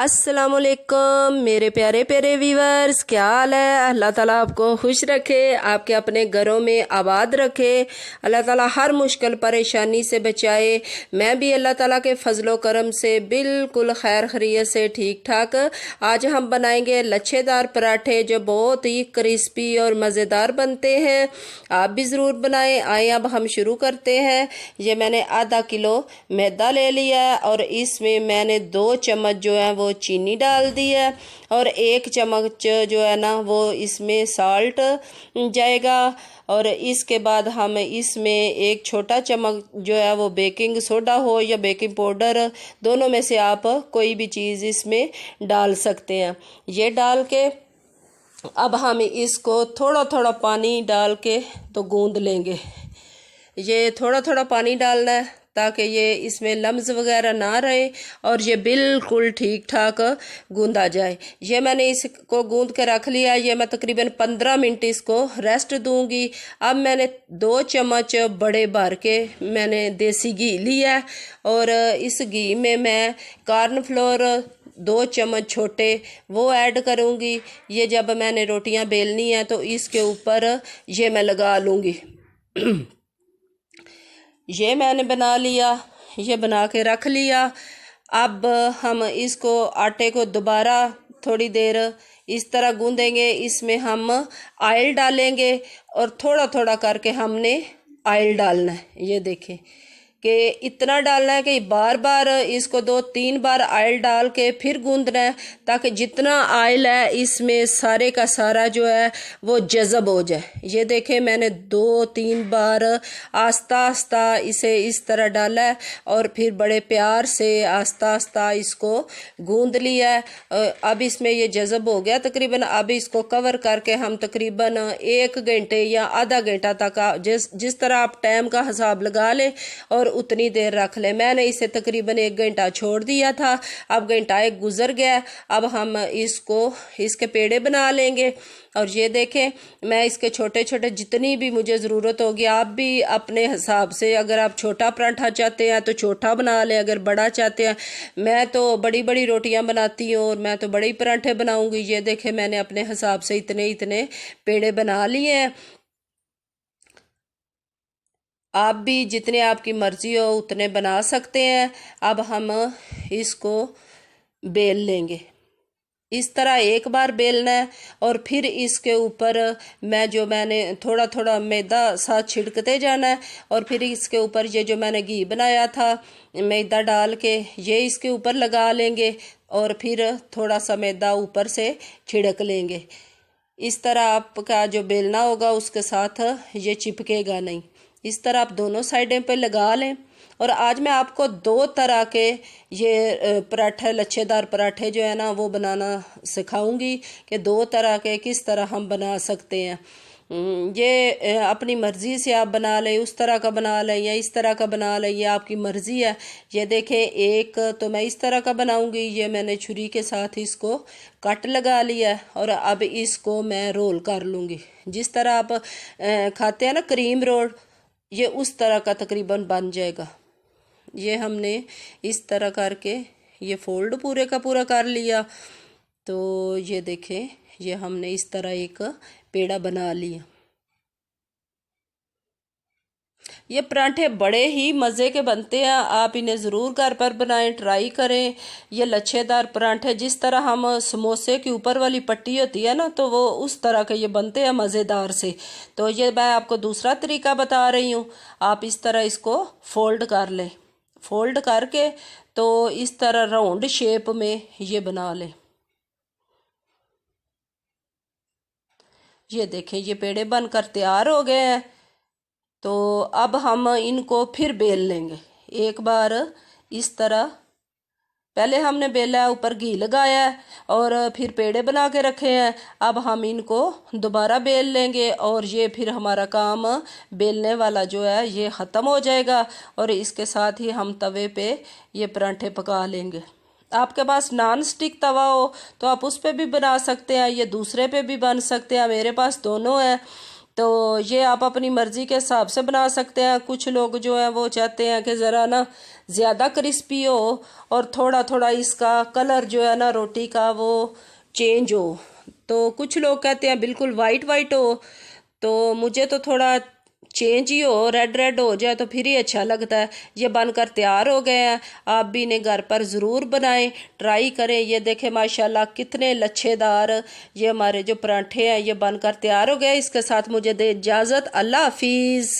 अस्सलामुअलैकुम मेरे प्यारे प्यारे व्यूवर्स, क्या हाल है। अल्लाह ताला आपको खुश रखे, आपके अपने घरों में आबाद रखे। अल्लाह ताला हर मुश्किल परेशानी से बचाए। मैं भी अल्लाह ताला के फजलो करम से बिल्कुल खैर खैरियत से ठीक ठाक। आज हम बनाएंगे लच्छेदार पराठे जो बहुत ही क्रिस्पी और मज़ेदार बनते हैं। आप भी ज़रूर बनाएं। आए अब हम शुरू करते हैं। ये मैंने आधा किलो मैदा ले लिया है और इसमें मैंने 2 चम्मच जो है वो चीनी डाल दी है और 1 चम्मच जो है ना वो इसमें साल्ट जाएगा। और इसके बाद हम इसमें 1 छोटा चम्मच जो है वो बेकिंग सोडा हो या बेकिंग पाउडर, दोनों में से आप कोई भी चीज़ इसमें डाल सकते हैं। ये डाल के अब हम इसको थोड़ा थोड़ा पानी डाल के तो गूंद लेंगे। ये थोड़ा थोड़ा पानी डालना है ताकि ये इसमें लम्स वगैरह ना रहे और ये बिल्कुल ठीक ठाक गूंदा जाए। ये मैंने इसको गूंद के रख लिया। ये मैं तकरीबन 15 मिनट इसको रेस्ट दूंगी। अब मैंने 2 चम्मच बड़े भर के मैंने देसी घी लिया है और इस घी में मैं कॉर्न फ्लोर 2 चम्मच छोटे वो ऐड करूंगी। ये जब मैंने रोटियां बेलनी है तो इसके ऊपर ये मैं लगा लूँगी। ये मैंने बना लिया, ये बना के रख लिया। अब हम इसको आटे को दोबारा थोड़ी देर इस तरह गूंदेंगे। इसमें हम ऑयल डालेंगे और थोड़ा थोड़ा करके हमने ऑयल डालना है। ये देखें कि इतना डालना है कि बार बार इसको 2-3 बार ऑयल डाल के फिर गूंदना है ताकि जितना ऑयल है इसमें सारे का सारा जो है वो जज़ब हो जाए। ये देखें मैंने 2-3 बार आस्ता आस्ता इसे इस तरह डाला है और फिर बड़े प्यार से आस्ता आस्ता इसको गूंद लिया है। अब इसमें ये जज़ब हो गया तकरीबन। अब इसको कवर करके हम तकरीबन 1 घंटे या आधा घंटा तक जिस तरह आप टाइम का हिसाब लगा लें और उतनी देर रख ले। मैंने इसे तकरीबन 1 घंटा छोड़ दिया था। अब घंटा 1 गुजर गया। अब हम इसके पेड़े बना लेंगे। और ये देखें मैं इसके छोटे छोटे जितनी भी मुझे ज़रूरत होगी, आप भी अपने हिसाब से, अगर आप छोटा पराठा चाहते हैं तो छोटा बना लें, अगर बड़ा चाहते हैं। मैं तो बड़ी बड़ी रोटियां बनाती हूँ और मैं तो बड़े पराठे बनाऊंगी। ये देखें मैंने अपने हिसाब से इतने इतने पेड़े बना लिए हैं। आप भी जितने आपकी मर्ज़ी हो उतने बना सकते हैं। अब हम इसको बेल लेंगे। इस तरह एक बार बेलना है और फिर इसके ऊपर मैंने थोड़ा थोड़ा मैदा सा छिड़कते जाना है और फिर इसके ऊपर ये जो मैंने घी बनाया था मैदा डाल के ये इसके ऊपर लगा लेंगे और फिर थोड़ा सा मैदा ऊपर से छिड़क लेंगे। इस तरह आपका जो बेलना होगा उसके साथ ये चिपकेगा नहीं। इस तरह आप दोनों साइडें पे लगा लें। और आज मैं आपको 2 तरह के ये पराठे, लच्छेदार पराठे जो है ना वो बनाना सिखाऊंगी कि 2 तरह के किस तरह हम बना सकते हैं। ये अपनी मर्ज़ी से आप बना लें, उस तरह का बना लें या इस तरह का बना लें, ये आपकी मर्ज़ी है। ये देखें एक तो मैं इस तरह का बनाऊंगी। ये मैंने छुरी के साथ इसको कट लगा लिया और अब इसको मैं रोल कर लूँगी। जिस तरह आप खाते हैं ना क्रीम रोल, ये उस तरह का तकरीबन बन जाएगा। ये हमने इस तरह करके ये फोल्ड पूरे का पूरा कर लिया। तो ये देखें ये हमने इस तरह एक पेड़ा बना लिया। ये पराठे बड़े ही मज़े के बनते हैं। आप इन्हें ज़रूर घर पर बनाएं, ट्राई करें। ये लच्छेदार पराठे जिस तरह हम समोसे की ऊपर वाली पट्टी होती है ना तो वो उस तरह के ये बनते हैं मज़ेदार से। तो ये मैं आपको दूसरा तरीका बता रही हूँ। आप इस तरह इसको फोल्ड कर लें। फोल्ड करके तो इस तरह राउंड शेप में ये बना लें। ये देखें ये पेड़े बनकर तैयार हो गए हैं। तो अब हम इनको फिर बेल लेंगे। एक बार इस तरह पहले हमने बेला है, ऊपर घी लगाया है और फिर पेड़े बना के रखे हैं। अब हम इनको दोबारा बेल लेंगे और ये फिर हमारा काम बेलने वाला जो है ये ख़त्म हो जाएगा और इसके साथ ही हम तवे पे ये पराठे पका लेंगे। आपके पास नॉन स्टिक तवा हो तो आप उस पे भी बना सकते हैं, ये दूसरे पे भी बन सकते हैं। मेरे पास दोनों है तो ये आप अपनी मर्ज़ी के हिसाब से बना सकते हैं। कुछ लोग जो हैं वो चाहते हैं कि ज़रा ना ज़्यादा क्रिस्पी हो और थोड़ा थोड़ा इसका कलर जो है ना रोटी का वो चेंज हो। तो कुछ लोग कहते हैं बिल्कुल वाइट वाइट हो, तो मुझे तो थोड़ा चेंज ही हो, रेड रेड हो जाए तो फिर ही अच्छा लगता है। ये बनकर तैयार हो गए हैं। आप भी इन्हें घर पर ज़रूर बनाएं, ट्राई करें। ये देखें माशाल्लाह कितने लच्छेदार ये हमारे जो पराठे हैं ये बनकर तैयार हो गए। इसके साथ मुझे दे इजाज़त। अल्लाह हाफिज़।